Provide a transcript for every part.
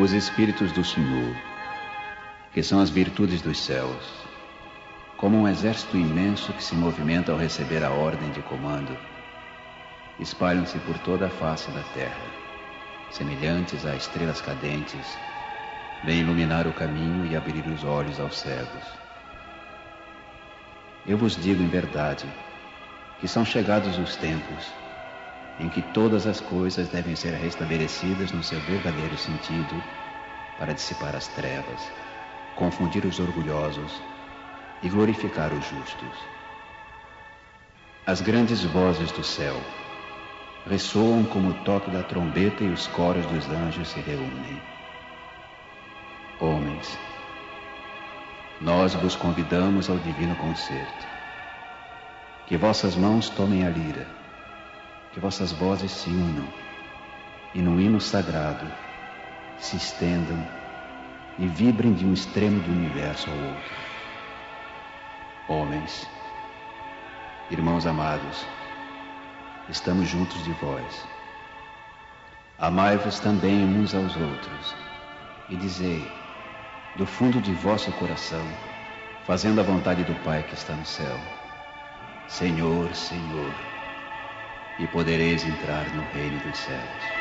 Os Espíritos do Senhor, que são as virtudes dos céus, como um exército imenso que se movimenta ao receber a ordem de comando, espalham-se por toda a face da terra, semelhantes a estrelas cadentes, vêm iluminar o caminho e abrir os olhos aos cegos. Eu vos digo em verdade que são chegados os tempos em que todas as coisas devem ser restabelecidas no seu verdadeiro sentido para dissipar as trevas, confundir os orgulhosos e glorificar os justos. As grandes vozes do céu ressoam como o toque da trombeta e os coros dos anjos se reúnem. Homens, nós vos convidamos ao divino concerto. Que vossas mãos tomem a lira, que vossas vozes se unam e no hino sagrado se estendam e vibrem de um extremo do universo ao outro. Homens, irmãos amados, estamos juntos de vós. Amai-vos também uns aos outros e dizei, do fundo de vosso coração, fazendo a vontade do Pai que está no céu: Senhor, Senhor, e podereis entrar no reino dos céus.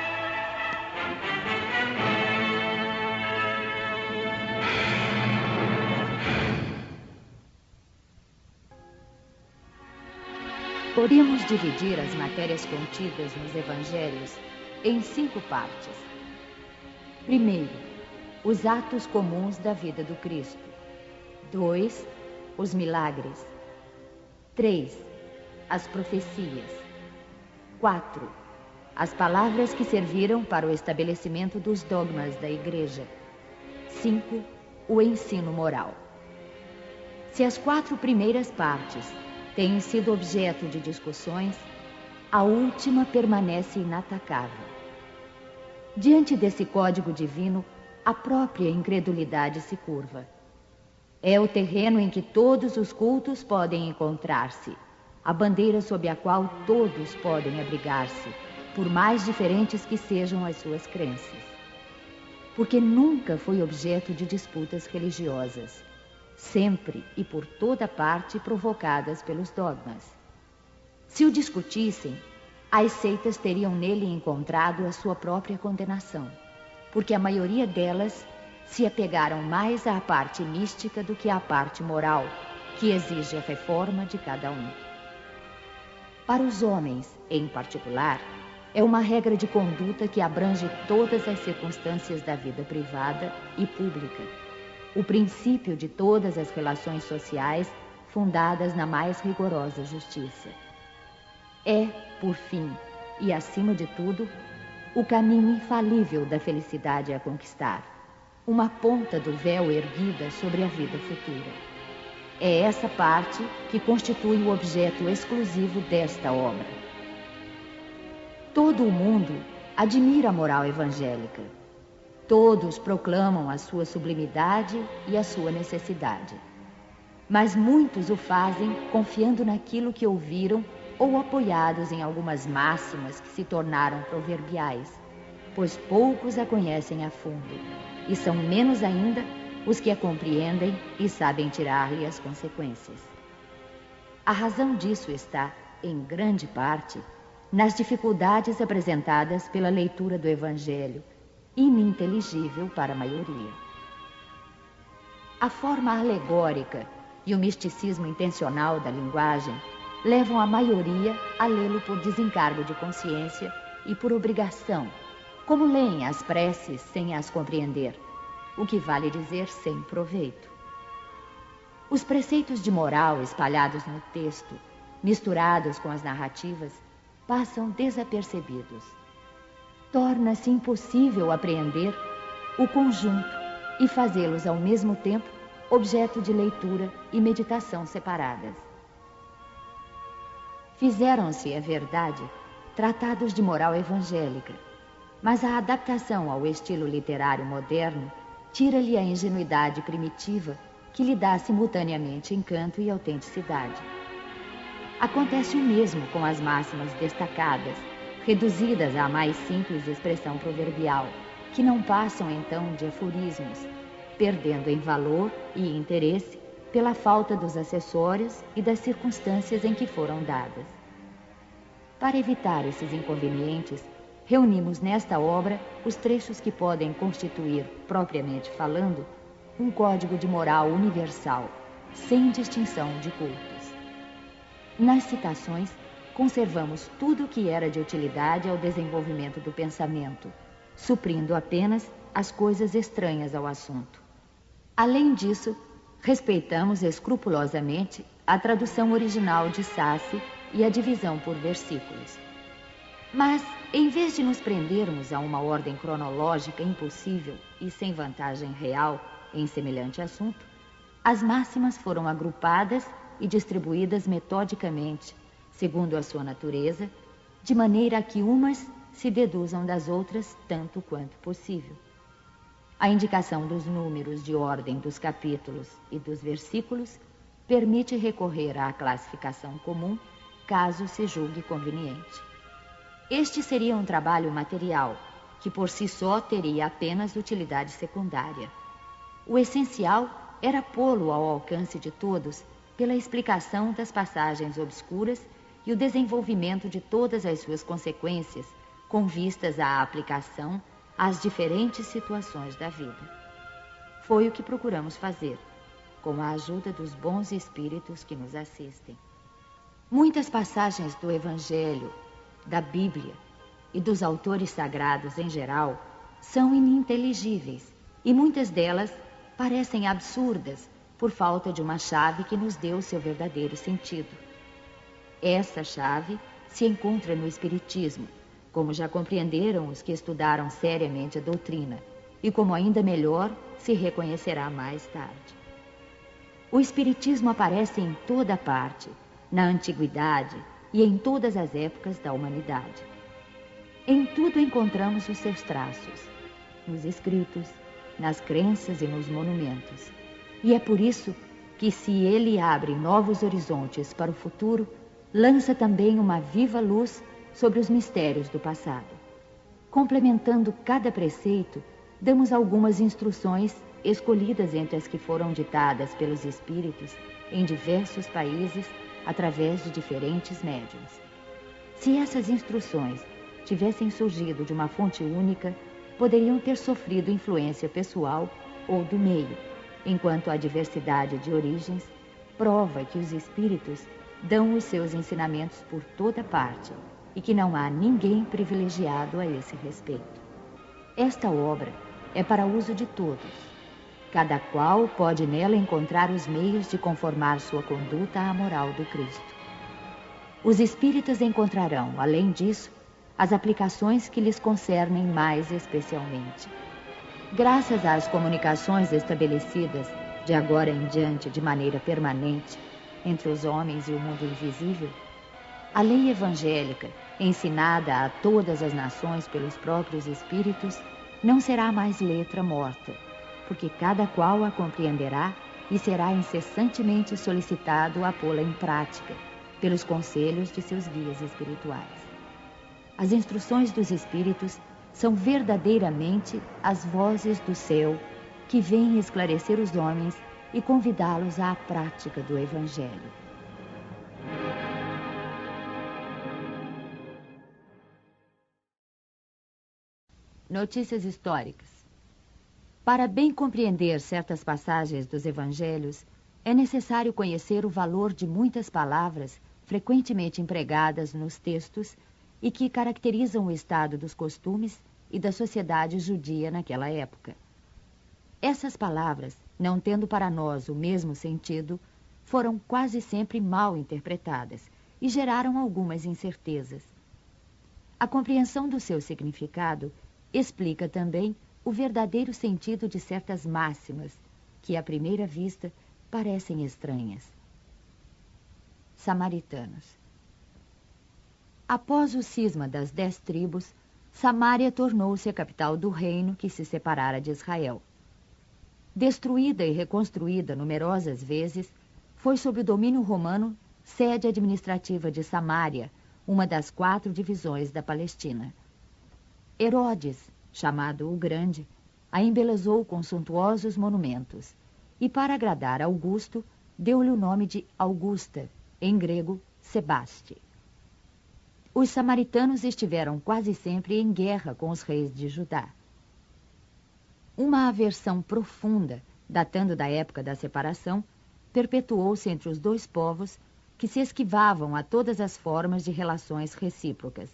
Podemos dividir as matérias contidas nos evangelhos em 5 partes. Primeiro, os atos comuns da vida do Cristo. 2, os milagres. 3, as profecias. 4, as palavras que serviram para o estabelecimento dos dogmas da Igreja. 5, o ensino moral. Se as 4 primeiras partes têm sido objeto de discussões, a última permanece inatacável. Diante desse código divino, a própria incredulidade se curva. É o terreno em que todos os cultos podem encontrar-se, a bandeira sob a qual todos podem abrigar-se, por mais diferentes que sejam as suas crenças. Porque nunca foi objeto de disputas religiosas, sempre e por toda parte provocadas pelos dogmas. Se o discutissem, as seitas teriam nele encontrado a sua própria condenação, porque a maioria delas se apegaram mais à parte mística do que à parte moral, que exige a reforma de cada um. Para os homens, em particular, é uma regra de conduta que abrange todas as circunstâncias da vida privada e pública, o princípio de todas as relações sociais fundadas na mais rigorosa justiça. É, por fim, e acima de tudo, o caminho infalível da felicidade a conquistar, uma ponta do véu erguida sobre a vida futura. É essa parte que constitui o objeto exclusivo desta obra. Todo o mundo admira a moral evangélica. Todos proclamam a sua sublimidade e a sua necessidade. Mas muitos o fazem confiando naquilo que ouviram ou apoiados em algumas máximas que se tornaram proverbiais, pois poucos a conhecem a fundo, e são menos ainda os que a compreendem e sabem tirar-lhe as consequências. A razão disso está, em grande parte, nas dificuldades apresentadas pela leitura do Evangelho, ininteligível para a maioria. A forma alegórica e o misticismo intencional da linguagem levam a maioria a lê-lo por desencargo de consciência e por obrigação, como leem as preces sem as compreender, o que vale dizer sem proveito. Os preceitos de moral espalhados no texto, misturados com as narrativas, passam desapercebidos. Torna-se impossível apreender o conjunto e fazê-los ao mesmo tempo objeto de leitura e meditação separadas. Fizeram-se, é verdade, tratados de moral evangélica, mas a adaptação ao estilo literário moderno tira-lhe a ingenuidade primitiva que lhe dá simultaneamente encanto e autenticidade. Acontece o mesmo com as máximas destacadas, reduzidas à mais simples expressão proverbial, que não passam então de aforismos, perdendo em valor e interesse pela falta dos acessórios e das circunstâncias em que foram dadas. Para evitar esses inconvenientes, reunimos nesta obra os trechos que podem constituir, propriamente falando, um código de moral universal, sem distinção de cultos. Nas citações, conservamos tudo o que era de utilidade ao desenvolvimento do pensamento, suprindo apenas as coisas estranhas ao assunto. Além disso, respeitamos escrupulosamente a tradução original de Sassi e a divisão por versículos. Mas, em vez de nos prendermos a uma ordem cronológica impossível e sem vantagem real em semelhante assunto, as máximas foram agrupadas e distribuídas metodicamente, segundo a sua natureza, de maneira a que umas se deduzam das outras tanto quanto possível. A indicação dos números de ordem dos capítulos e dos versículos permite recorrer à classificação comum, caso se julgue conveniente. Este seria um trabalho material, que por si só teria apenas utilidade secundária. O essencial era pô-lo ao alcance de todos pela explicação das passagens obscuras e o desenvolvimento de todas as suas consequências, com vistas à aplicação às diferentes situações da vida. Foi o que procuramos fazer, com a ajuda dos bons espíritos que nos assistem. Muitas passagens do Evangelho, da Bíblia e dos autores sagrados em geral são ininteligíveis e muitas delas parecem absurdas por falta de uma chave que nos dê o seu verdadeiro sentido. Essa chave se encontra no Espiritismo, como já compreenderam os que estudaram seriamente a doutrina, e como ainda melhor se reconhecerá mais tarde. O Espiritismo aparece em toda parte, na antiguidade e em todas as épocas da humanidade. Em tudo encontramos os seus traços, nos escritos, nas crenças e nos monumentos. E é por isso que, se ele abre novos horizontes para o futuro, lança também uma viva luz sobre os mistérios do passado. Complementando cada preceito, damos algumas instruções escolhidas entre as que foram ditadas pelos espíritos em diversos países através de diferentes médiuns. Se essas instruções tivessem surgido de uma fonte única, poderiam ter sofrido influência pessoal ou do meio, enquanto a diversidade de origens prova que os espíritos dão os seus ensinamentos por toda parte e que não há ninguém privilegiado a esse respeito. Esta obra é para uso de todos. Cada qual pode nela encontrar os meios de conformar sua conduta à moral do Cristo. Os espíritas encontrarão, além disso, as aplicações que lhes concernem mais especialmente. Graças às comunicações estabelecidas de agora em diante de maneira permanente entre os homens e o mundo invisível, a lei evangélica, ensinada a todas as nações pelos próprios espíritos, não será mais letra morta, porque cada qual a compreenderá e será incessantemente solicitado a pô-la em prática pelos conselhos de seus guias espirituais. As instruções dos espíritos são verdadeiramente as vozes do céu que vêm esclarecer os homens e convidá-los à prática do Evangelho. Notícias históricas. Para bem compreender certas passagens dos Evangelhos, é necessário conhecer o valor de muitas palavras frequentemente empregadas nos textos e que caracterizam o estado dos costumes e da sociedade judia naquela época. Essas palavras, não tendo para nós o mesmo sentido, foram quase sempre mal interpretadas e geraram algumas incertezas. A compreensão do seu significado explica também o verdadeiro sentido de certas máximas que, à primeira vista, parecem estranhas. Samaritanos. Após o cisma das 10 tribos, Samaria tornou-se a capital do reino que se separara de Israel. Destruída e reconstruída numerosas vezes, foi sob o domínio romano sede administrativa de Samária, uma das 4 divisões da Palestina. Herodes, chamado o Grande, a embelezou com suntuosos monumentos e, para agradar Augusto, deu-lhe o nome de Augusta, em grego, Sebaste. Os samaritanos estiveram quase sempre em guerra com os reis de Judá. Uma aversão profunda, datando da época da separação, perpetuou-se entre os dois povos que se esquivavam a todas as formas de relações recíprocas.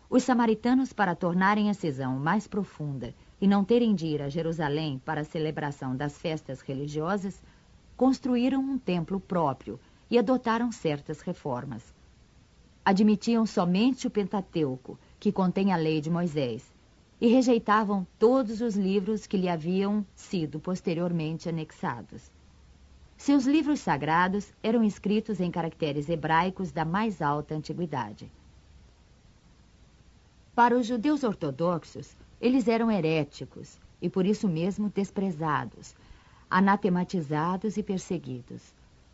Os samaritanos, para tornarem a cisão mais profunda e não terem de ir a Jerusalém para a celebração das festas religiosas, construíram um templo próprio e adotaram certas reformas. Admitiam somente o Pentateuco, que contém a lei de Moisés, e rejeitavam todos os livros que lhe haviam sido posteriormente anexados. Seus livros sagrados eram escritos em caracteres hebraicos da mais alta antiguidade. Para os judeus ortodoxos, eles eram heréticos e por isso mesmo desprezados, anatematizados e perseguidos.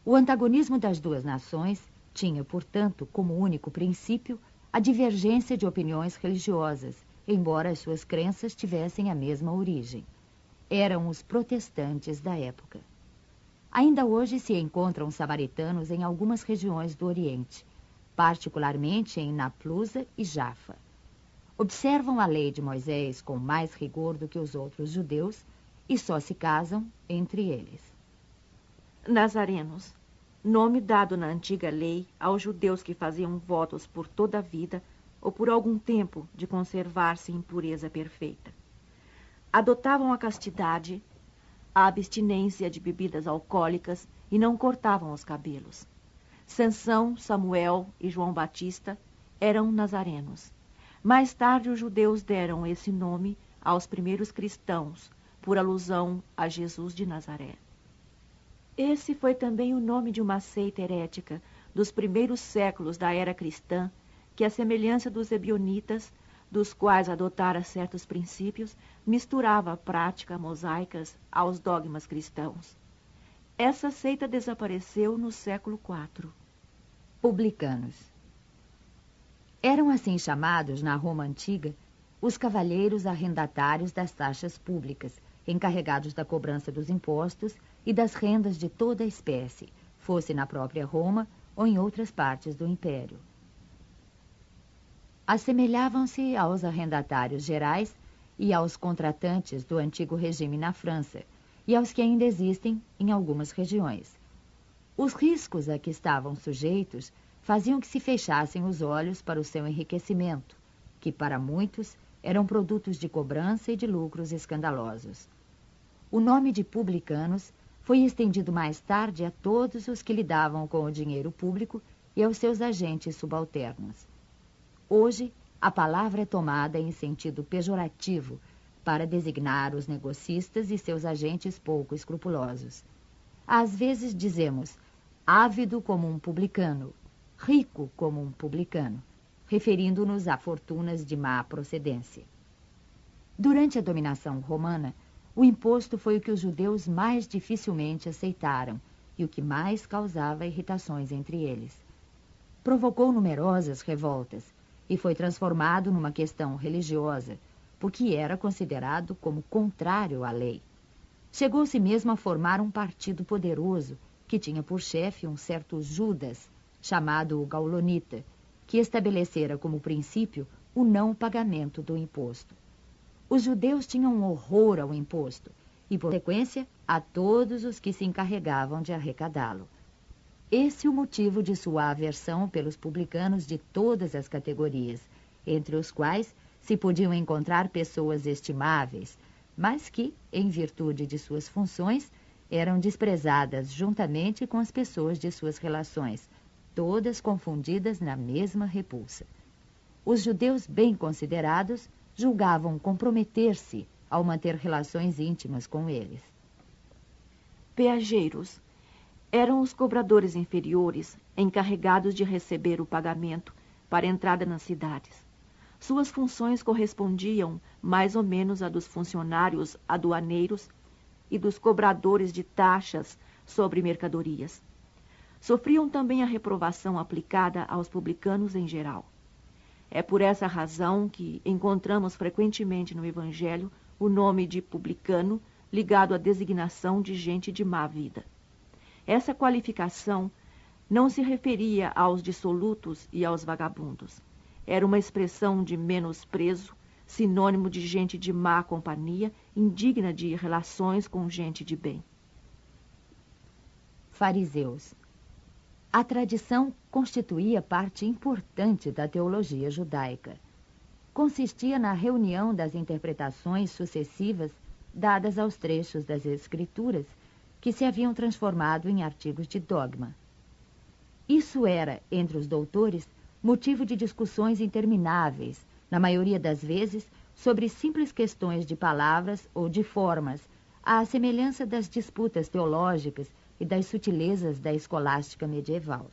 O antagonismo das duas nações tinha, portanto, como único princípio a divergência de opiniões religiosas, embora as suas crenças tivessem a mesma origem. Eram os protestantes da época. Ainda hoje se encontram samaritanos em algumas regiões do Oriente, particularmente em Naplusa e Jafa. Observam a lei de Moisés com mais rigor do que os outros judeus e só se casam entre eles. Nazarenos, nome dado na antiga lei aos judeus que faziam votos por toda a vida ou por algum tempo de conservar-se em pureza perfeita. Adotavam a castidade, a abstinência de bebidas alcoólicas e não cortavam os cabelos. Sansão, Samuel e João Batista eram nazarenos. Mais tarde, os judeus deram esse nome aos primeiros cristãos, por alusão a Jesus de Nazaré. Esse foi também o nome de uma seita herética dos primeiros séculos da era cristã, que, à semelhança dos ebionitas, dos quais adotara certos princípios, misturava a prática mosaicas aos dogmas cristãos. Essa seita desapareceu no século IV. Publicanos. Eram assim chamados, na Roma antiga, os cavalheiros arrendatários das taxas públicas, encarregados da cobrança dos impostos e das rendas de toda a espécie, fosse na própria Roma ou em outras partes do Império. Assemelhavam-se aos arrendatários gerais e aos contratantes do antigo regime na França e aos que ainda existem em algumas regiões. Os riscos a que estavam sujeitos faziam que se fechassem os olhos para o seu enriquecimento, que para muitos eram produtos de cobrança e de lucros escandalosos. O nome de publicanos foi estendido mais tarde a todos os que lidavam com o dinheiro público e aos seus agentes subalternos. Hoje, a palavra é tomada em sentido pejorativo para designar os negocistas e seus agentes pouco escrupulosos. Às vezes dizemos ávido como um publicano, rico como um publicano, referindo-nos a fortunas de má procedência. Durante a dominação romana, o imposto foi o que os judeus mais dificilmente aceitaram e o que mais causava irritações entre eles. Provocou numerosas revoltas e foi transformado numa questão religiosa, porque era considerado como contrário à lei. Chegou-se mesmo a formar um partido poderoso que tinha por chefe um certo Judas, chamado Gaulonita, que estabelecera como princípio o não pagamento do imposto. Os judeus tinham um horror ao imposto e, por consequência, a todos os que se encarregavam de arrecadá-lo. Esse o motivo de sua aversão pelos publicanos de todas as categorias, entre os quais se podiam encontrar pessoas estimáveis, mas que, em virtude de suas funções, eram desprezadas juntamente com as pessoas de suas relações, todas confundidas na mesma repulsa. Os judeus bem considerados julgavam comprometer-se ao manter relações íntimas com eles. Peageiros eram os cobradores inferiores encarregados de receber o pagamento para entrada nas cidades. Suas funções correspondiam mais ou menos à dos funcionários aduaneiros e dos cobradores de taxas sobre mercadorias. Sofriam também a reprovação aplicada aos publicanos em geral. É por essa razão que encontramos frequentemente no Evangelho o nome de publicano ligado à designação de gente de má vida. Essa qualificação não se referia aos dissolutos e aos vagabundos. Era uma expressão de menosprezo, sinônimo de gente de má companhia, indigna de relações com gente de bem. Fariseus. A tradição constituía parte importante da teologia judaica. Consistia na reunião das interpretações sucessivas dadas aos trechos das Escrituras que se haviam transformado em artigos de dogma. Isso era, entre os doutores, motivo de discussões intermináveis, na maioria das vezes, sobre simples questões de palavras ou de formas, à semelhança das disputas teológicas e das sutilezas da escolástica medieval.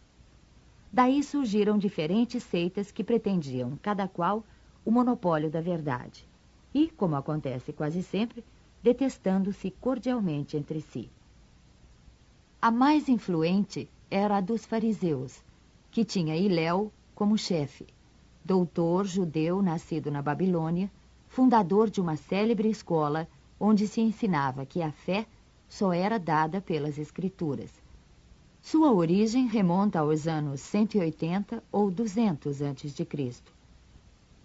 Daí surgiram diferentes seitas que pretendiam, cada qual, o monopólio da verdade, e, como acontece quase sempre, detestando-se cordialmente entre si. A mais influente era a dos fariseus, que tinha Hilel como chefe, doutor judeu nascido na Babilônia, fundador de uma célebre escola onde se ensinava que a fé só era dada pelas Escrituras. Sua origem remonta aos anos 180 ou 200 a.C.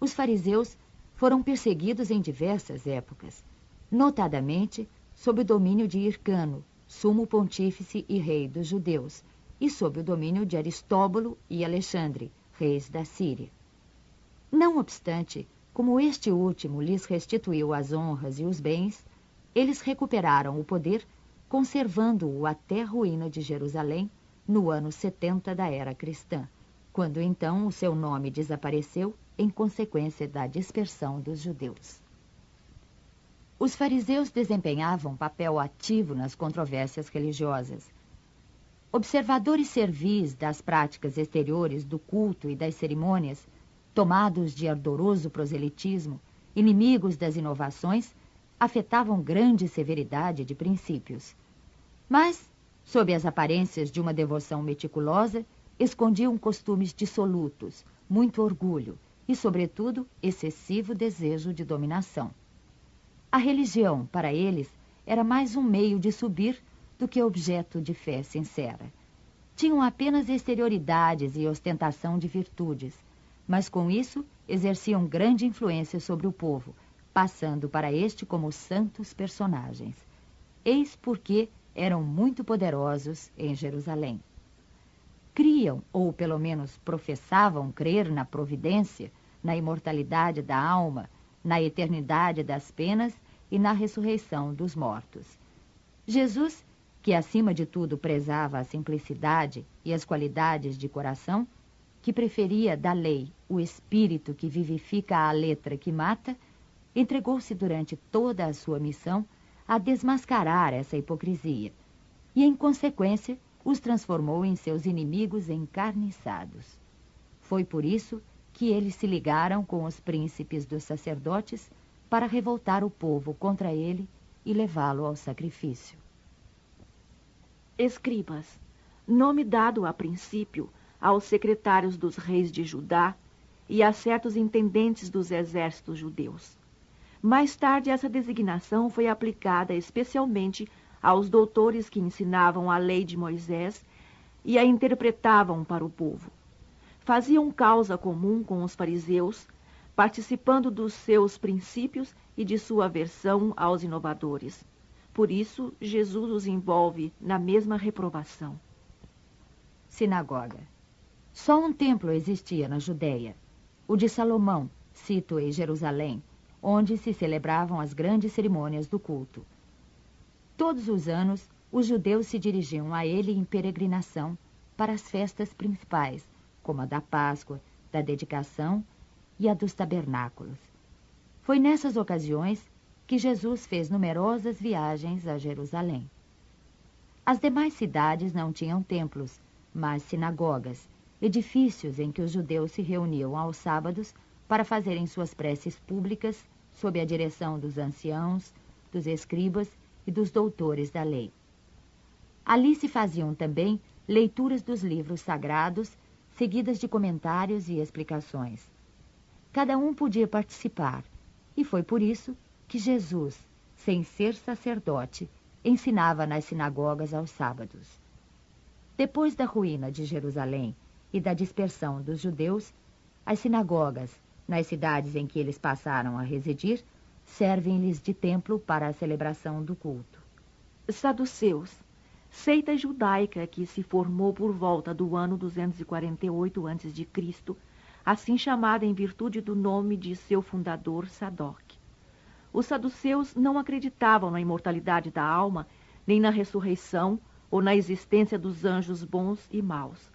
Os fariseus foram perseguidos em diversas épocas, notadamente sob o domínio de Hircano, sumo pontífice e rei dos judeus, e sob o domínio de Aristóbulo e Alexandre, reis da Síria. Não obstante, como este último lhes restituiu as honras e os bens, eles recuperaram o poder, conservando-o até a ruína de Jerusalém, no ano 70 da era cristã, quando então o seu nome desapareceu em consequência da dispersão dos judeus. Os fariseus desempenhavam papel ativo nas controvérsias religiosas. Observadores servis das práticas exteriores do culto e das cerimônias, tomados de ardoroso proselitismo, inimigos das inovações, afetavam grande severidade de princípios. Mas, sob as aparências de uma devoção meticulosa, escondiam costumes dissolutos, muito orgulho e, sobretudo, excessivo desejo de dominação. A religião, para eles, era mais um meio de subir do que objeto de fé sincera. Tinham apenas exterioridades e ostentação de virtudes, mas com isso exerciam grande influência sobre o povo, passando para este como santos personagens. Eis porque eram muito poderosos em Jerusalém. Criam, ou pelo menos professavam crer na providência, na imortalidade da alma, na eternidade das penas e na ressurreição dos mortos. Jesus, que acima de tudo prezava a simplicidade e as qualidades de coração, que preferia da lei o espírito que vivifica à letra que mata, entregou-se durante toda a sua missão a desmascarar essa hipocrisia e, em consequência, os transformou em seus inimigos encarniçados. Foi por isso que eles se ligaram com os príncipes dos sacerdotes para revoltar o povo contra ele e levá-lo ao sacrifício. Escribas, nome dado a princípio aos secretários dos reis de Judá e a certos intendentes dos exércitos judeus. Mais tarde, essa designação foi aplicada especialmente aos doutores que ensinavam a lei de Moisés e a interpretavam para o povo. Faziam causa comum com os fariseus, participando dos seus princípios e de sua aversão aos inovadores. Por isso, Jesus os envolve na mesma reprovação. Sinagoga. Só um templo existia na Judéia, o de Salomão, sito em Jerusalém, onde se celebravam as grandes cerimônias do culto. Todos os anos, os judeus se dirigiam a ele em peregrinação para as festas principais, como a da Páscoa, da Dedicação e a dos Tabernáculos. Foi nessas ocasiões que Jesus fez numerosas viagens a Jerusalém. As demais cidades não tinham templos, mas sinagogas, edifícios em que os judeus se reuniam aos sábados para fazerem suas preces públicas sob a direção dos anciãos, dos escribas e dos doutores da lei. Ali se faziam também leituras dos livros sagrados, seguidas de comentários e explicações. cada um podia participar, e foi por isso que Jesus, sem ser sacerdote, ensinava nas sinagogas aos sábados. Depois da ruína de Jerusalém e da dispersão dos judeus, as sinagogas, nas cidades em que eles passaram a residir, servem-lhes de templo para a celebração do culto. Saduceus, seita judaica que se formou por volta do ano 248 a.C., assim chamada em virtude do nome de seu fundador, Sadoc. Os saduceus não acreditavam na imortalidade da alma, nem na ressurreição ou na existência dos anjos bons e maus.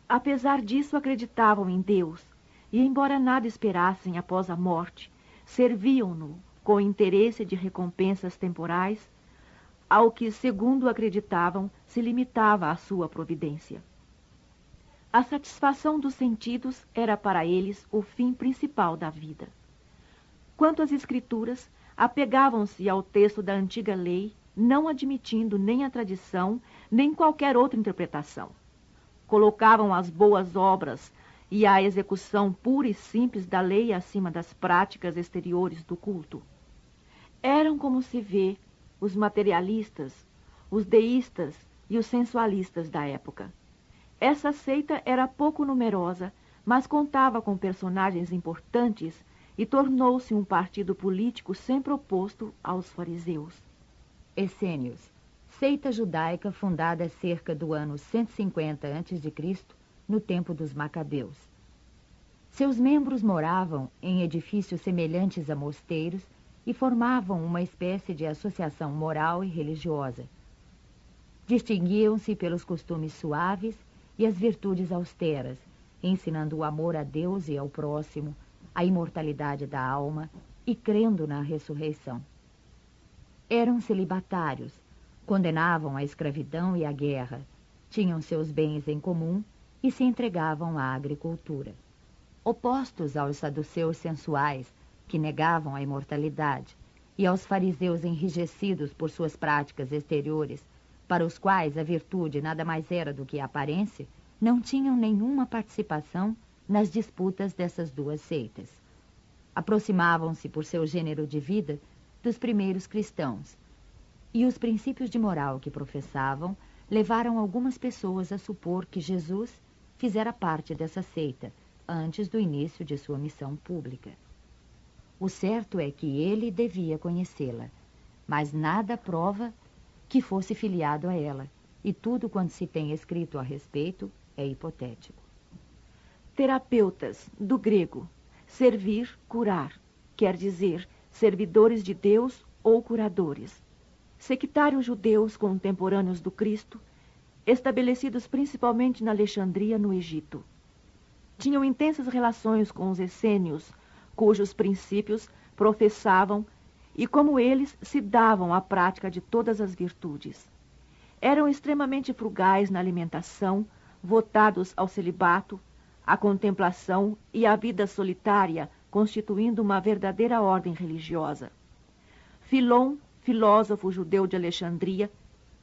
Apesar disso, acreditavam em Deus, e embora nada esperassem após a morte, serviam-no com interesse de recompensas temporais, ao que, segundo acreditavam, se limitava a sua providência. A satisfação dos sentidos era para eles o fim principal da vida. Quanto às escrituras, apegavam-se ao texto da antiga lei, não admitindo nem a tradição, nem qualquer outra interpretação. Colocavam as boas obras e a execução pura e simples da lei acima das práticas exteriores do culto. Eram, como se vê, os materialistas, os deístas e os sensualistas da época. Essa seita era pouco numerosa, mas contava com personagens importantes e tornou-se um partido político sempre oposto aos fariseus. Essênios, seita judaica fundada cerca do ano 150 a.C., no tempo dos Macabeus. Seus membros moravam em edifícios semelhantes a mosteiros e formavam uma espécie de associação moral e religiosa. Distinguiam-se pelos costumes suaves e as virtudes austeras, ensinando o amor a Deus e ao próximo, a imortalidade da alma e crendo na ressurreição. Eram celibatários, condenavam a escravidão e a guerra, tinham seus bens em comum e se entregavam à agricultura. Opostos aos saduceus sensuais, que negavam a imortalidade, e aos fariseus enrijecidos por suas práticas exteriores, para os quais a virtude nada mais era do que a aparência, não tinham nenhuma participação nas disputas dessas duas seitas. Aproximavam-se por seu gênero de vida dos primeiros cristãos, e os princípios de moral que professavam levaram algumas pessoas a supor que Jesus fizera parte dessa seita antes do início de sua missão pública. O certo é que ele devia conhecê-la, mas nada prova que fosse filiado a ela, e tudo quanto se tem escrito a respeito é hipotético. Terapeutas, do grego, servir, curar, quer dizer, servidores de Deus ou curadores. Sectários judeus contemporâneos do Cristo, estabelecidos principalmente na Alexandria, no Egito. Tinham intensas relações com os essênios, cujos princípios professavam e, como eles, se davam à prática de todas as virtudes. Eram extremamente frugais na alimentação, votados ao celibato, à contemplação e à vida solitária, constituindo uma verdadeira ordem religiosa. Filon, filósofo judeu de Alexandria,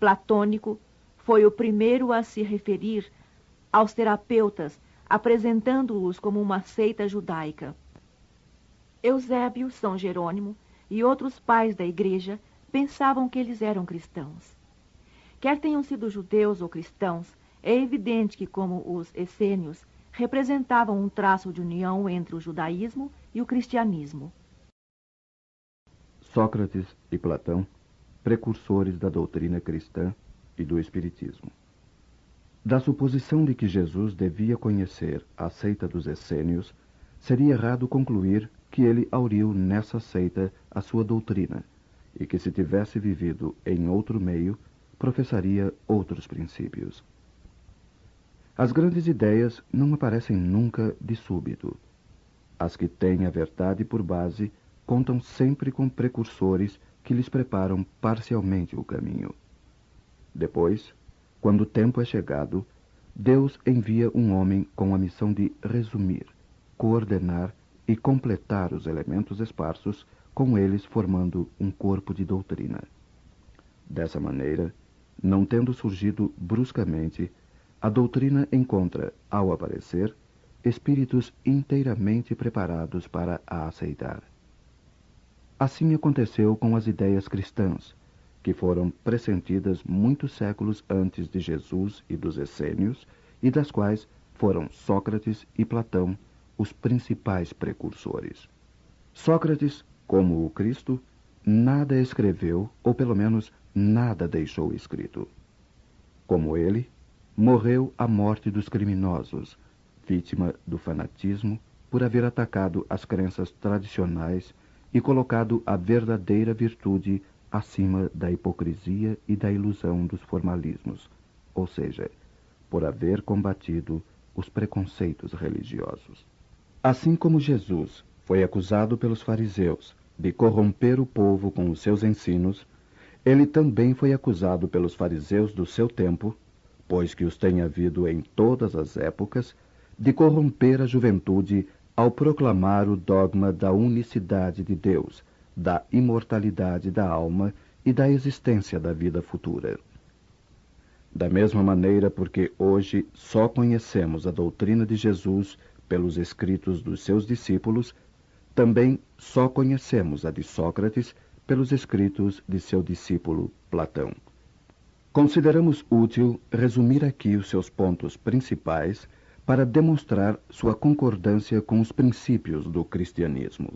platônico, foi o primeiro a se referir aos terapeutas, apresentando-os como uma seita judaica. Eusébio, São Jerônimo e outros pais da igreja pensavam que eles eram cristãos. Quer tenham sido judeus ou cristãos, é evidente que, como os essênios, representavam um traço de união entre o judaísmo e o cristianismo. Sócrates e Platão, precursores da doutrina cristã e do espiritismo. Da suposição de que Jesus devia conhecer a seita dos essênios, seria errado concluir que ele auriu nessa seita a sua doutrina, e que se tivesse vivido em outro meio, professaria outros princípios. As grandes ideias não aparecem nunca de súbito. As que têm a verdade por base contam sempre com precursores que lhes preparam parcialmente o caminho. Depois, quando o tempo é chegado, Deus envia um homem com a missão de resumir, coordenar e completar os elementos esparsos, com eles formando um corpo de doutrina. Dessa maneira, não tendo surgido bruscamente, a doutrina encontra, ao aparecer, espíritos inteiramente preparados para a aceitar. Assim aconteceu com as ideias cristãs, que foram pressentidas muitos séculos antes de Jesus e dos essênios, e das quais foram Sócrates e Platão os principais precursores. Sócrates, como o Cristo, nada escreveu, ou pelo menos nada deixou escrito. Como ele, morreu a morte dos criminosos, vítima do fanatismo por haver atacado as crenças tradicionais e colocado a verdadeira virtude acima da hipocrisia e da ilusão dos formalismos, ou seja, por haver combatido os preconceitos religiosos. Assim como Jesus foi acusado pelos fariseus de corromper o povo com os seus ensinos, ele também foi acusado pelos fariseus do seu tempo, pois que os tem havido em todas as épocas, de corromper a juventude ao proclamar o dogma da unicidade de Deus, da imortalidade da alma e da existência da vida futura. Da mesma maneira, porque hoje só conhecemos a doutrina de Jesus pelos escritos dos seus discípulos, também só conhecemos a de Sócrates pelos escritos de seu discípulo Platão. Consideramos útil resumir aqui os seus pontos principais para demonstrar sua concordância com os princípios do cristianismo.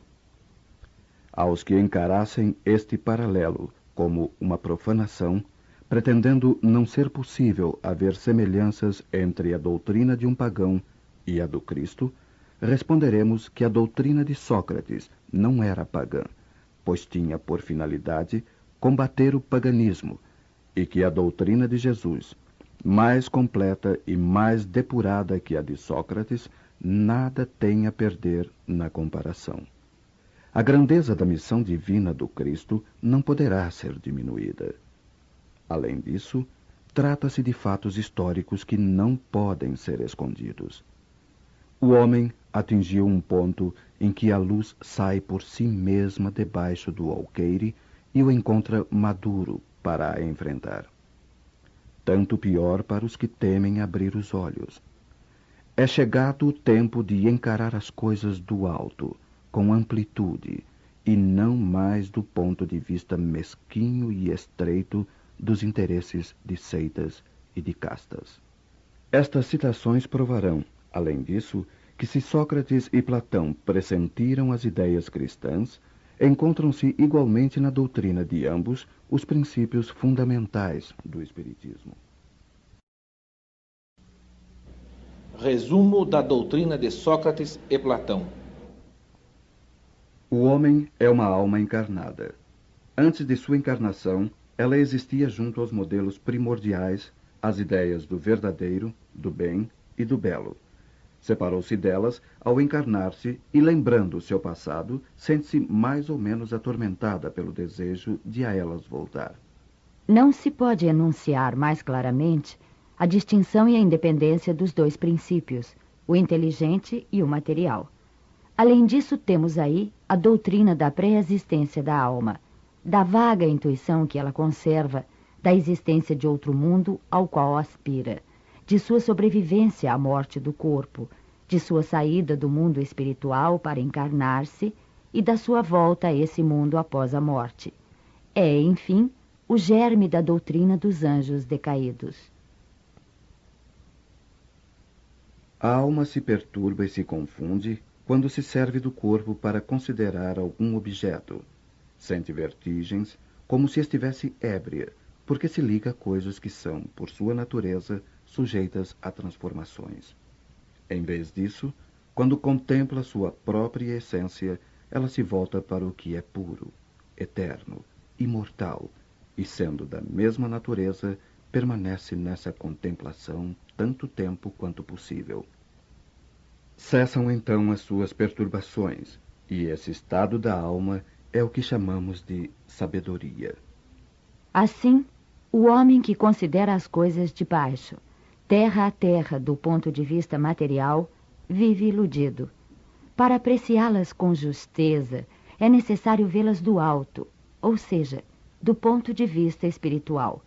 Aos que encarassem este paralelo como uma profanação, pretendendo não ser possível haver semelhanças entre a doutrina de um pagão e a do Cristo, responderemos que a doutrina de Sócrates não era pagã, pois tinha por finalidade combater o paganismo, e que a doutrina de Jesus, mais completa e mais depurada que a de Sócrates, nada tem a perder na comparação. A grandeza da missão divina do Cristo não poderá ser diminuída. Além disso, trata-se de fatos históricos que não podem ser escondidos. O homem atingiu um ponto em que a luz sai por si mesma debaixo do alqueire e o encontra maduro para a enfrentar. Tanto pior para os que temem abrir os olhos. É chegado o tempo de encarar as coisas do alto, com amplitude, e não mais do ponto de vista mesquinho e estreito dos interesses de seitas e de castas. Estas citações provarão, além disso, que se Sócrates e Platão pressentiram as ideias cristãs, encontram-se igualmente na doutrina de ambos os princípios fundamentais do Espiritismo. Resumo da doutrina de Sócrates e Platão. O homem é uma alma encarnada. Antes de sua encarnação, ela existia junto aos modelos primordiais, as ideias do verdadeiro, do bem e do belo. Separou-se delas ao encarnar-se e, lembrando seu passado, sente-se mais ou menos atormentada pelo desejo de a elas voltar. Não se pode enunciar mais claramente a distinção e a independência dos dois princípios, o inteligente e o material. Além disso, temos aí a doutrina da pré-existência da alma, da vaga intuição que ela conserva, da existência de outro mundo ao qual aspira, de sua sobrevivência à morte do corpo, de sua saída do mundo espiritual para encarnar-se e da sua volta a esse mundo após a morte. É, enfim, o germe da doutrina dos anjos decaídos. A alma se perturba e se confunde quando se serve do corpo para considerar algum objeto. Sente vertigens, como se estivesse ébria, porque se liga a coisas que são, por sua natureza, sujeitas a transformações. Em vez disso, quando contempla sua própria essência, ela se volta para o que é puro, eterno, imortal, e sendo da mesma natureza, permanece nessa contemplação tanto tempo quanto possível. Cessam então as suas perturbações, e esse estado da alma é o que chamamos de sabedoria. Assim, o homem que considera as coisas de baixo, terra a terra do ponto de vista material, vive iludido. Para apreciá-las com justeza, é necessário vê-las do alto, ou seja, do ponto de vista espiritual.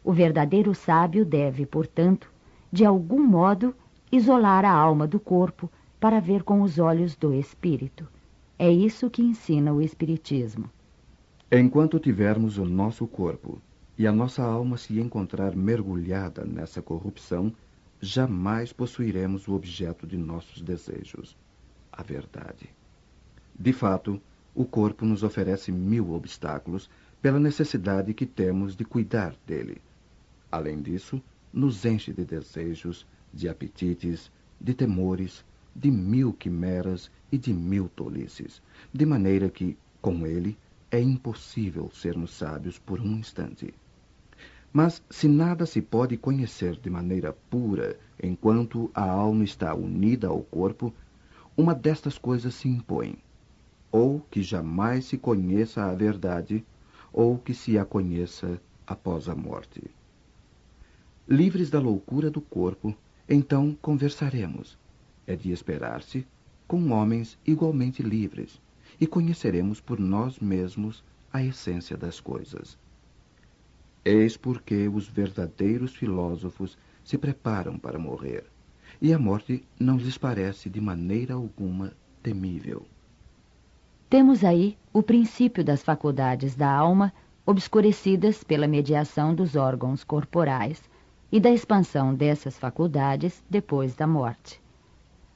O verdadeiro sábio deve, portanto, de algum modo, isolar a alma do corpo, para ver com os olhos do espírito. É isso que ensina o Espiritismo. Enquanto tivermos o nosso corpo e a nossa alma se encontrar mergulhada nessa corrupção, jamais possuiremos o objeto de nossos desejos, a verdade. De fato, o corpo nos oferece 1000 obstáculos pela necessidade que temos de cuidar dele. Além disso, nos enche de desejos, de apetites, de temores, de 1000 quimeras e de 1000 tolices, de maneira que, com ele, é impossível sermos sábios por um instante. Mas se nada se pode conhecer de maneira pura enquanto a alma está unida ao corpo, uma destas coisas se impõe: ou que jamais se conheça a verdade, ou que se a conheça após a morte. Livres da loucura do corpo, então conversaremos. É de esperar-se, com homens igualmente livres, e conheceremos por nós mesmos a essência das coisas. Eis porque os verdadeiros filósofos se preparam para morrer, e a morte não lhes parece de maneira alguma temível. Temos aí o princípio das faculdades da alma obscurecidas pela mediação dos órgãos corporais e da expansão dessas faculdades depois da morte.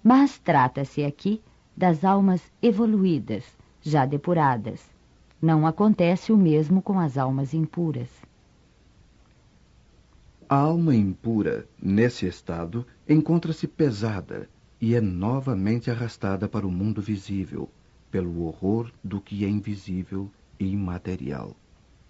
Mas trata-se aqui das almas evoluídas, já depuradas. Não acontece o mesmo com as almas impuras. A alma impura, nesse estado, encontra-se pesada e é novamente arrastada para o mundo visível, pelo horror do que é invisível e imaterial.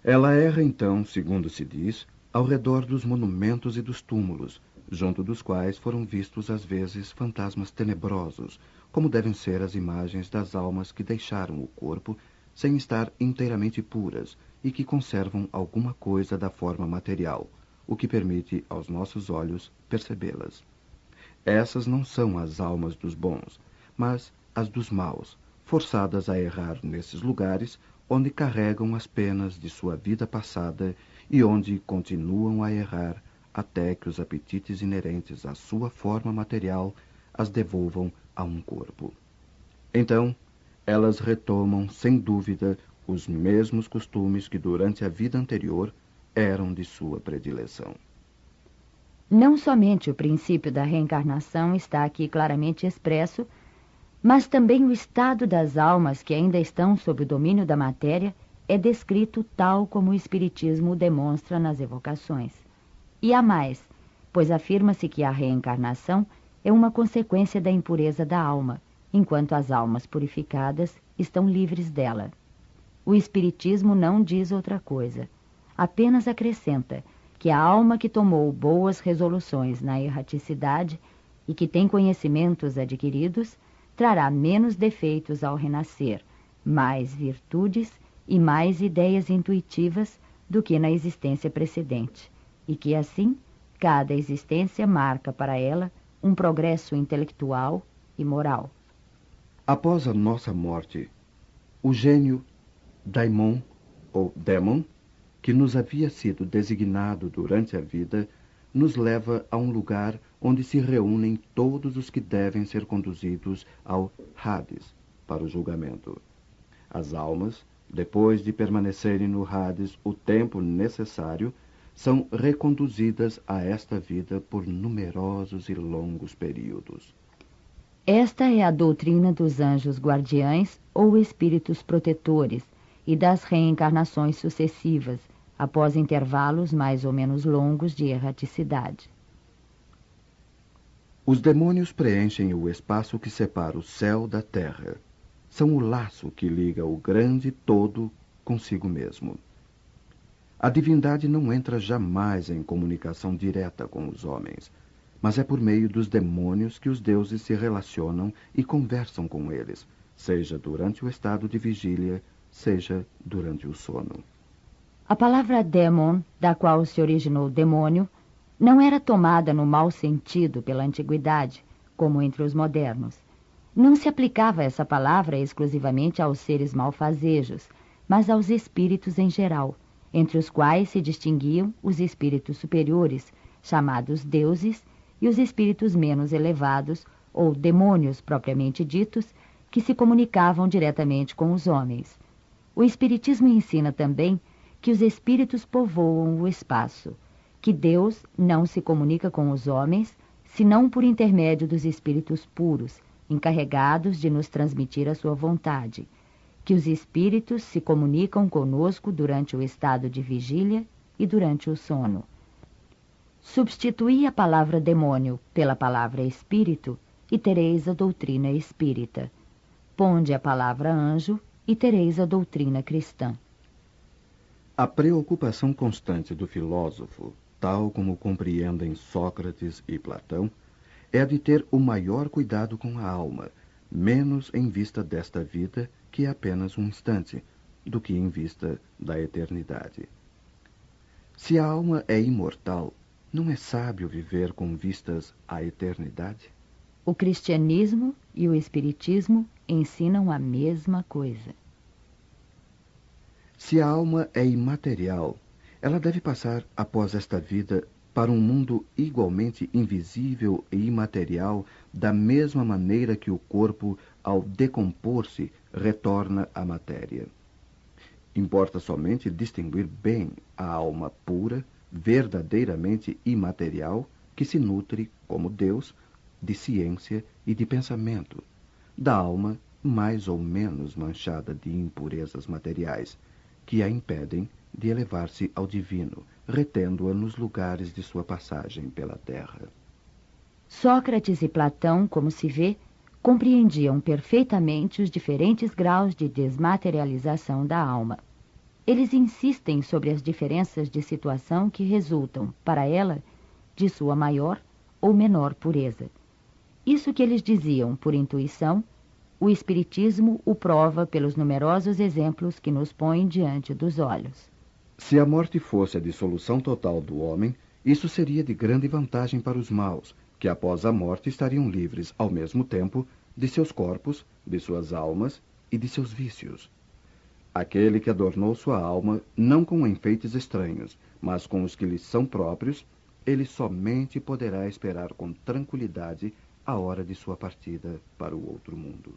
Ela erra, então, segundo se diz, ao redor dos monumentos e dos túmulos, junto dos quais foram vistos às vezes fantasmas tenebrosos, como devem ser as imagens das almas que deixaram o corpo sem estar inteiramente puras e que conservam alguma coisa da forma material, o que permite aos nossos olhos percebê-las. Essas não são as almas dos bons, mas as dos maus, forçadas a errar nesses lugares onde carregam as penas de sua vida passada e onde continuam a errar até que os apetites inerentes à sua forma material as devolvam a um corpo. Então, elas retomam, sem dúvida, os mesmos costumes que durante a vida anterior eram de sua predileção. Não somente o princípio da reencarnação está aqui claramente expresso, mas também o estado das almas que ainda estão sob o domínio da matéria é descrito tal como o Espiritismo o demonstra nas evocações. E há mais, pois afirma-se que a reencarnação é uma consequência da impureza da alma, enquanto as almas purificadas estão livres dela. O Espiritismo não diz outra coisa, apenas acrescenta que a alma que tomou boas resoluções na erraticidade e que tem conhecimentos adquiridos trará menos defeitos ao renascer, mais virtudes e mais ideias intuitivas do que na existência precedente, e que assim cada existência marca para ela um progresso intelectual e moral. Após a nossa morte, o gênio daimon ou démon, que nos havia sido designado durante a vida, nos leva a um lugar onde se reúnem todos os que devem ser conduzidos ao Hades, para o julgamento. As almas, depois de permanecerem no Hades o tempo necessário, são reconduzidas a esta vida por numerosos e longos períodos. Esta é a doutrina dos anjos guardiães ou espíritos protetores e das reencarnações sucessivas, após intervalos mais ou menos longos de erraticidade. Os demônios preenchem o espaço que separa o céu da terra. São o laço que liga o grande todo consigo mesmo. A divindade não entra jamais em comunicação direta com os homens, mas é por meio dos demônios que os deuses se relacionam e conversam com eles, seja durante o estado de vigília, seja durante o sono. A palavra démon, da qual se originou demônio, não era tomada no mau sentido pela antiguidade, como entre os modernos. Não se aplicava essa palavra exclusivamente aos seres malfazejos, mas aos espíritos em geral, entre os quais se distinguiam os espíritos superiores, chamados deuses, e os espíritos menos elevados, ou demônios propriamente ditos, que se comunicavam diretamente com os homens. O Espiritismo ensina também que os espíritos povoam o espaço, que Deus não se comunica com os homens, senão por intermédio dos espíritos puros, encarregados de nos transmitir a sua vontade, que os espíritos se comunicam conosco durante o estado de vigília e durante o sono. Substituí a palavra demônio pela palavra espírito e tereis a doutrina espírita. Ponde a palavra anjo e tereis a doutrina cristã. A preocupação constante do filósofo, tal como compreendem Sócrates e Platão, é a de ter o maior cuidado com a alma, menos em vista desta vida, que é apenas um instante, do que em vista da eternidade. Se a alma é imortal, não é sábio viver com vistas à eternidade? O cristianismo e o espiritismo ensinam a mesma coisa. Se a alma é imaterial, ela deve passar, após esta vida, para um mundo igualmente invisível e imaterial, da mesma maneira que o corpo, ao decompor-se, retorna à matéria. Importa somente distinguir bem a alma pura, verdadeiramente imaterial, que se nutre, como Deus, de ciência e de pensamento, da alma mais ou menos manchada de impurezas materiais, que a impedem de elevar-se ao divino, retendo-a nos lugares de sua passagem pela terra. Sócrates e Platão, como se vê, compreendiam perfeitamente os diferentes graus de desmaterialização da alma. Eles insistem sobre as diferenças de situação que resultam, para ela, de sua maior ou menor pureza. Isso que eles diziam por intuição, o Espiritismo o prova pelos numerosos exemplos que nos põe diante dos olhos. Se a morte fosse a dissolução total do homem, isso seria de grande vantagem para os maus, que após a morte estariam livres, ao mesmo tempo, de seus corpos, de suas almas e de seus vícios. Aquele que adornou sua alma, não com enfeites estranhos, mas com os que lhe são próprios, ele somente poderá esperar com tranquilidade a hora de sua partida para o outro mundo.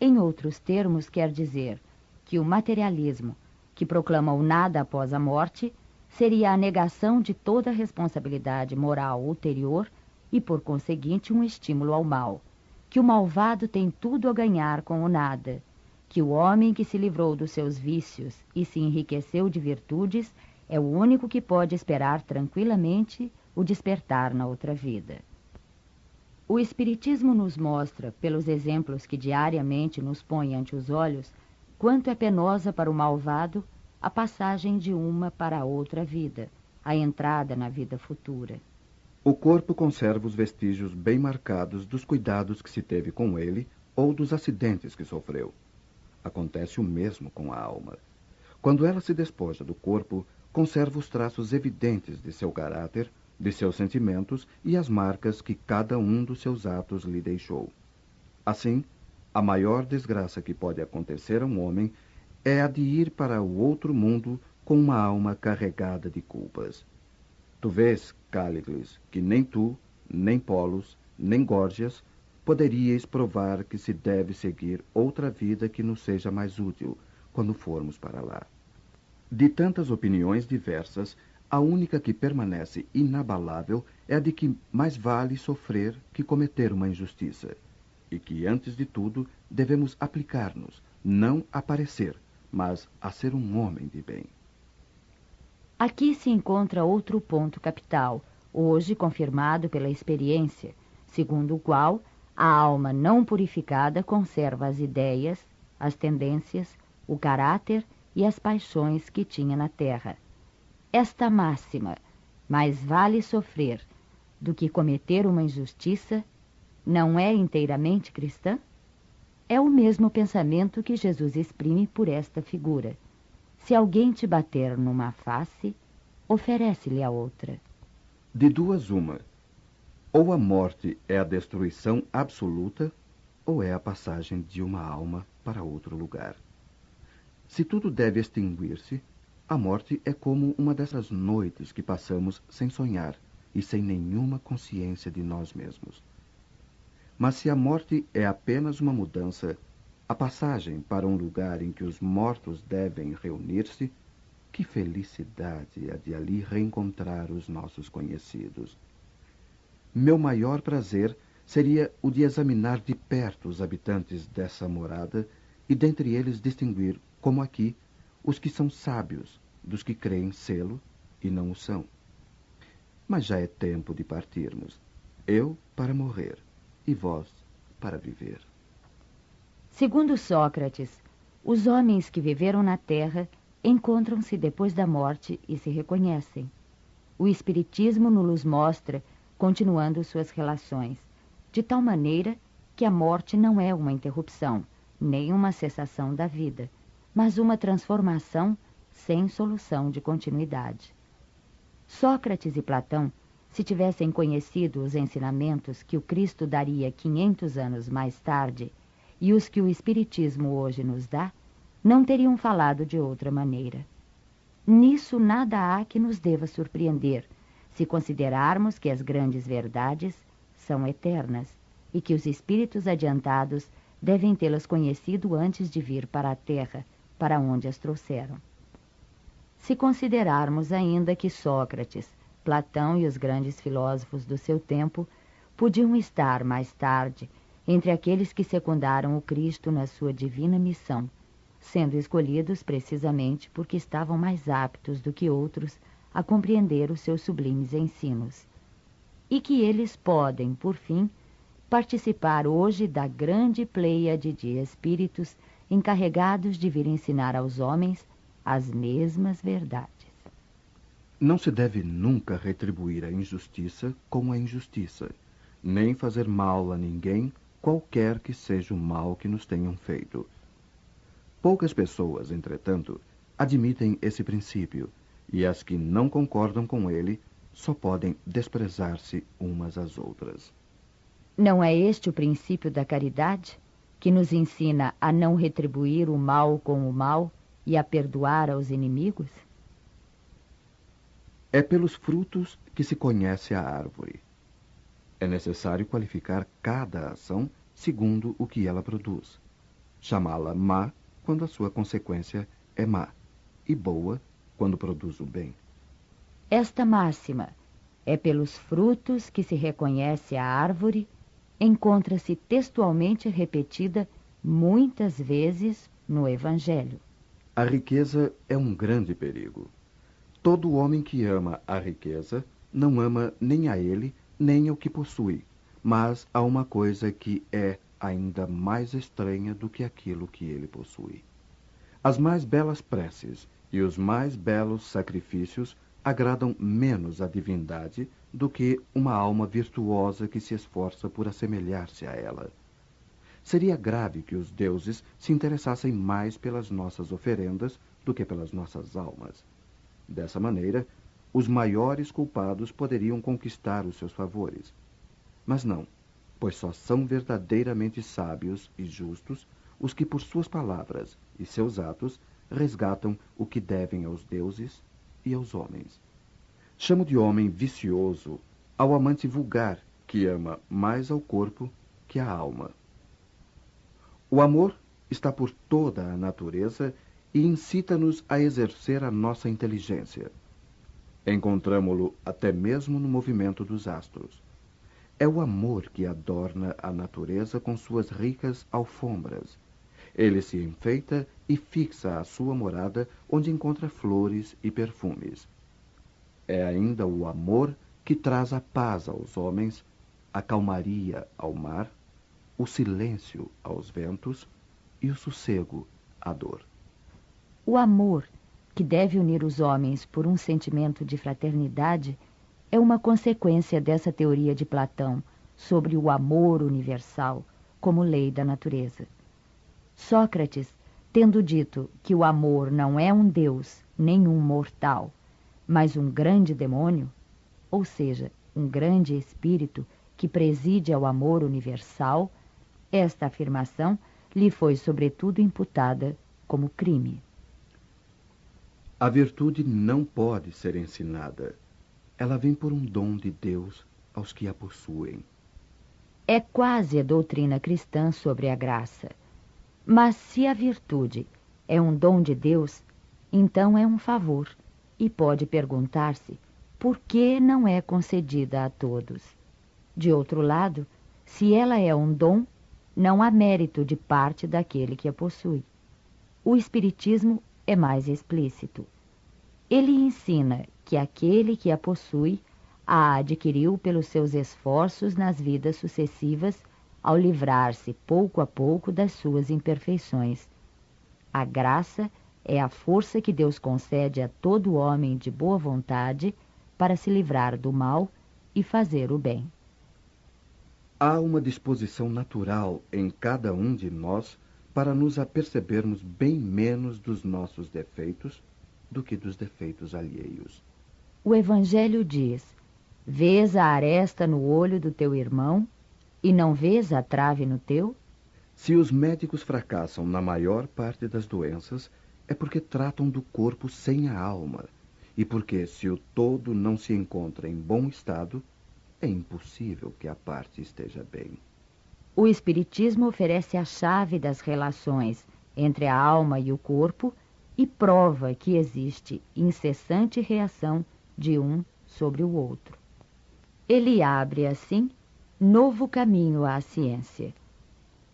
Em outros termos, quer dizer que o materialismo, que proclama o nada após a morte, seria a negação de toda responsabilidade moral ulterior e, por conseguinte, um estímulo ao mal, que o malvado tem tudo a ganhar com o nada, que o homem que se livrou dos seus vícios e se enriqueceu de virtudes é o único que pode esperar tranquilamente o despertar na outra vida. O Espiritismo nos mostra, pelos exemplos que diariamente nos põe ante os olhos, quanto é penosa para o malvado a passagem de uma para a outra vida, a entrada na vida futura. O corpo conserva os vestígios bem marcados dos cuidados que se teve com ele ou dos acidentes que sofreu. Acontece o mesmo com a alma. Quando ela se despoja do corpo, conserva os traços evidentes de seu caráter, de seus sentimentos e as marcas que cada um dos seus atos lhe deixou. Assim, a maior desgraça que pode acontecer a um homem é a de ir para o outro mundo com uma alma carregada de culpas. Tu vês, Cállicles, que nem tu, nem Polos, nem Górgias poderíeis provar que se deve seguir outra vida que nos seja mais útil quando formos para lá. De tantas opiniões diversas, a única que permanece inabalável é a de que mais vale sofrer que cometer uma injustiça, e que, antes de tudo, devemos aplicar-nos, não a parecer, mas a ser um homem de bem. Aqui se encontra outro ponto capital, hoje confirmado pela experiência, segundo o qual a alma não purificada conserva as ideias, as tendências, o caráter e as paixões que tinha na terra. Esta máxima, mais vale sofrer do que cometer uma injustiça, não é inteiramente cristã? É o mesmo pensamento que Jesus exprime por esta figura. Se alguém te bater numa face, oferece-lhe a outra. De duas uma, ou a morte é a destruição absoluta, ou é a passagem de uma alma para outro lugar. Se tudo deve extinguir-se, a morte é como uma dessas noites que passamos sem sonhar e sem nenhuma consciência de nós mesmos. Mas se a morte é apenas uma mudança, a passagem para um lugar em que os mortos devem reunir-se, que felicidade a de ali reencontrar os nossos conhecidos. Meu maior prazer seria o de examinar de perto os habitantes dessa morada e dentre eles distinguir, como aqui, os que são sábios dos que creem sê-lo e não o são. Mas já é tempo de partirmos. Eu para morrer e vós para viver. Segundo Sócrates, os homens que viveram na Terra encontram-se depois da morte e se reconhecem. O Espiritismo nos mostra continuando suas relações, de tal maneira que a morte não é uma interrupção, nem uma cessação da vida, mas uma transformação sem solução de continuidade. Sócrates e Platão, se tivessem conhecido os ensinamentos que o Cristo daria 500 anos mais tarde e os que o Espiritismo hoje nos dá, não teriam falado de outra maneira. Nisso nada há que nos deva surpreender, se considerarmos que as grandes verdades são eternas e que os espíritos adiantados devem tê-las conhecido antes de vir para a Terra, para onde as trouxeram. Se considerarmos ainda que Sócrates, Platão e os grandes filósofos do seu tempo podiam estar, mais tarde, entre aqueles que secundaram o Cristo na sua divina missão, sendo escolhidos precisamente porque estavam mais aptos do que outros a compreender os seus sublimes ensinos. E que eles podem, por fim, participar hoje da grande pleiade de espíritos encarregados de vir ensinar aos homens as mesmas verdades. Não se deve nunca retribuir a injustiça com a injustiça, nem fazer mal a ninguém, qualquer que seja o mal que nos tenham feito. Poucas pessoas, entretanto, admitem esse princípio, e as que não concordam com ele só podem desprezar-se umas às outras. Não é este o princípio da caridade, que nos ensina a não retribuir o mal com o mal e a perdoar aos inimigos? É pelos frutos que se conhece a árvore. É necessário qualificar cada ação segundo o que ela produz. Chamá-la má quando a sua consequência é má, e boa quando produz o bem. Esta máxima, é pelos frutos que se reconhece a árvore, encontra-se textualmente repetida muitas vezes no Evangelho. A riqueza é um grande perigo. Todo homem que ama a riqueza não ama nem a ele, nem ao que possui, mas a uma coisa que é ainda mais estranha do que aquilo que ele possui. As mais belas preces e os mais belos sacrifícios agradam menos à divindade do que uma alma virtuosa que se esforça por assemelhar-se a ela. Seria grave que os deuses se interessassem mais pelas nossas oferendas do que pelas nossas almas. Dessa maneira, os maiores culpados poderiam conquistar os seus favores. Mas não, pois só são verdadeiramente sábios e justos os que por suas palavras e seus atos resgatam o que devem aos deuses e aos homens. Chamo de homem vicioso ao amante vulgar que ama mais ao corpo que à alma. O amor está por toda a natureza e incita-nos a exercer a nossa inteligência. Encontramo-lo até mesmo no movimento dos astros. É o amor que adorna a natureza com suas ricas alfombras. Ele se enfeita e fixa a sua morada onde encontra flores e perfumes. É ainda o amor que traz a paz aos homens, a calmaria ao mar, o silêncio aos ventos e o sossego à dor. O amor, que deve unir os homens por um sentimento de fraternidade, é uma consequência dessa teoria de Platão sobre o amor universal como lei da natureza. Sócrates, tendo dito que o amor não é um deus nem um mortal, mas um grande demônio, ou seja, um grande espírito que preside ao amor universal, esta afirmação lhe foi sobretudo imputada como crime. A virtude não pode ser ensinada. Ela vem por um dom de Deus aos que a possuem. É quase a doutrina cristã sobre a graça. Mas se a virtude é um dom de Deus, então é um favor, e pode perguntar-se por que não é concedida a todos. De outro lado, se ela é um dom, não há mérito de parte daquele que a possui. O Espiritismo é mais explícito. Ele ensina que aquele que a possui a adquiriu pelos seus esforços nas vidas sucessivas, ao livrar-se pouco a pouco das suas imperfeições. A graça é a força que Deus concede a todo homem de boa vontade para se livrar do mal e fazer o bem. Há uma disposição natural em cada um de nós para nos apercebermos bem menos dos nossos defeitos do que dos defeitos alheios. O Evangelho diz: vês a aresta no olho do teu irmão e não vês a trave no teu? Se os médicos fracassam na maior parte das doenças, é porque tratam do corpo sem a alma, e porque, se o todo não se encontra em bom estado, é impossível que a parte esteja bem. O Espiritismo oferece a chave das relações entre a alma e o corpo e prova que existe incessante reação de um sobre o outro. Ele abre, assim, novo caminho à ciência,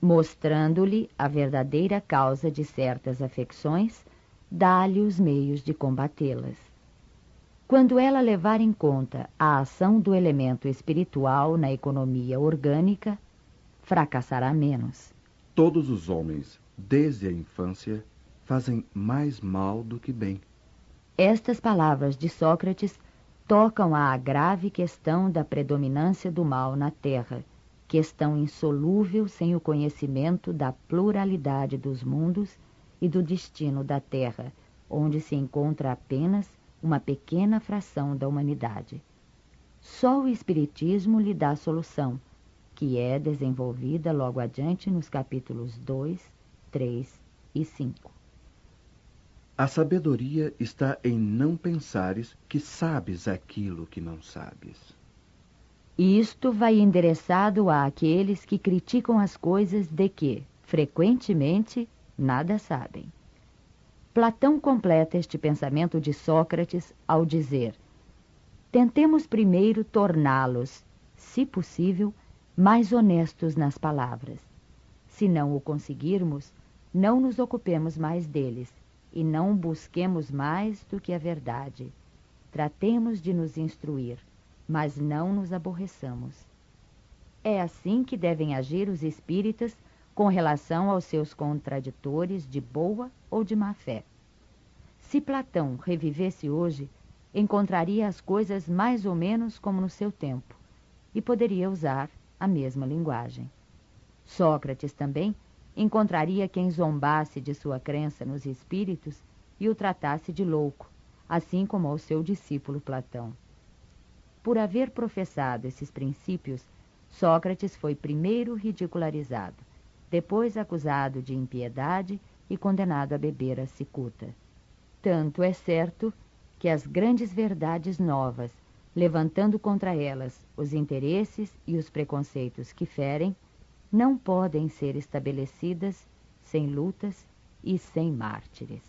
mostrando-lhe a verdadeira causa de certas afecções, dá-lhe os meios de combatê-las. Quando ela levar em conta a ação do elemento espiritual na economia orgânica, fracassará menos. Todos os homens, desde a infância, fazem mais mal do que bem. Estas palavras de Sócrates tocam à grave questão da predominância do mal na Terra, questão insolúvel sem o conhecimento da pluralidade dos mundos e do destino da Terra, onde se encontra apenas uma pequena fração da humanidade. Só o Espiritismo lhe dá solução, que é desenvolvida logo adiante nos capítulos 2, 3 e 5. A sabedoria está em não pensares que sabes aquilo que não sabes. Isto vai endereçado àqueles que criticam as coisas de que, frequentemente, nada sabem. Platão completa este pensamento de Sócrates ao dizer: tentemos primeiro torná-los, se possível, mais honestos nas palavras. Se não o conseguirmos, não nos ocupemos mais deles, e não busquemos mais do que a verdade. Tratemos de nos instruir, mas não nos aborreçamos. É assim que devem agir os espíritas com relação aos seus contraditores de boa ou de má fé. Se Platão revivesse hoje, encontraria as coisas mais ou menos como no seu tempo, e poderia usar a mesma linguagem. Sócrates também encontraria quem zombasse de sua crença nos espíritos e o tratasse de louco, assim como ao seu discípulo Platão. Por haver professado esses princípios, Sócrates foi primeiro ridicularizado, depois acusado de impiedade e condenado a beber a cicuta. Tanto é certo que as grandes verdades novas, levantando contra elas os interesses e os preconceitos que ferem, não podem ser estabelecidas sem lutas e sem mártires.